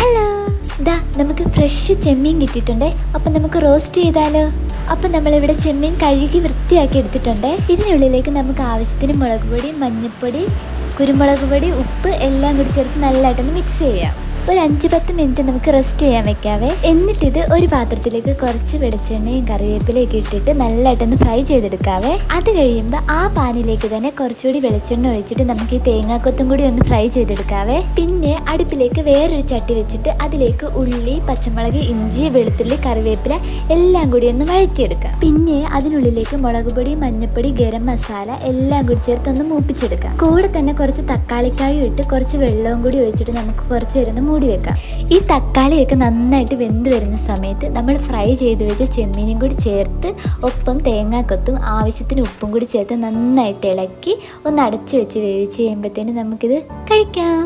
Hello, ഇതാ നമുക്ക് fresh ചെമ്മീൻ കിട്ടിയിട്ടുണ്ട്. അപ്പം നമുക്ക് റോസ്റ്റ് ചെയ്താലോ? അപ്പം നമ്മളിവിടെ ചെമ്മീൻ കഴുകി വൃത്തിയാക്കി എടുത്തിട്ടുണ്ട്. ഇതിനുള്ളിലേക്ക് നമുക്ക് ആവശ്യത്തിന് മുളക് പൊടി, മഞ്ഞൾപ്പൊടി, കുരുമുളക് പൊടി, ഉപ്പ് എല്ലാം കൂടി ചേർത്ത് നല്ലതായിട്ടൊന്ന് മിക്സ് ചെയ്യാം. ഒരു 5-10 മിനിറ്റ് നമുക്ക് റെസ്റ്റ് ചെയ്യാൻ വെക്കാവേ. എന്നിട്ടിത് ഒരു പാത്രത്തിലേക്ക് കുറച്ച് വെളിച്ചെണ്ണയും കറിവേപ്പിലയൊക്കെ ഇട്ടിട്ട് നല്ലതായിട്ടൊന്ന് ഫ്രൈ ചെയ്തെടുക്കാവേ. അത് കഴിയുമ്പോൾ ആ പാനിലേക്ക് തന്നെ കുറച്ചുകൂടി വെളിച്ചെണ്ണ ഒഴിച്ചിട്ട് നമുക്ക് ഈ തേങ്ങാക്കൊത്തും കൂടി ഒന്ന് ഫ്രൈ ചെയ്തെടുക്കാവേ. പിന്നെ അടുപ്പിലേക്ക് വേറൊരു ചട്ടി വെച്ചിട്ട് അതിലേക്ക് ഉള്ളി, പച്ചമുളക്, ഇഞ്ചി, വെളുത്തുള്ളി, കറിവേപ്പില എല്ലാം കൂടി ഒന്ന് വഴറ്റിയെടുക്കാം. പിന്നെ അതിനുള്ളിലേക്ക് മുളക് പൊടി, മഞ്ഞൾപ്പൊടി, ഗരം മസാല എല്ലാം കൂടി ചേർത്ത് ഒന്ന് മൂപ്പിച്ചെടുക്കാം. കൂടെ തന്നെ കുറച്ച് തക്കാളിക്കായും ഇട്ട് കുറച്ച് വെള്ളവും കൂടി ഒഴിച്ചിട്ട് നമുക്ക് കുറച്ച് നേരം മൂടി വെക്കാം. ഈ തക്കാളിയൊക്കെ നന്നായിട്ട് വെന്ത് വരുന്ന സമയത്ത് നമ്മൾ ഫ്രൈ ചെയ്ത് വെച്ച ചെമ്മീനും കൂടി ചേർത്ത് ഒപ്പം തേങ്ങാക്കൊത്തും ആവശ്യത്തിന് ഉപ്പും കൂടി ചേർത്ത് നന്നായിട്ട് ഇളക്കി ഒന്ന് അടച്ച് വെച്ച് വേവിച്ച് കഴിയുമ്പോഴത്തേന് നമുക്കിത് കഴിക്കാം.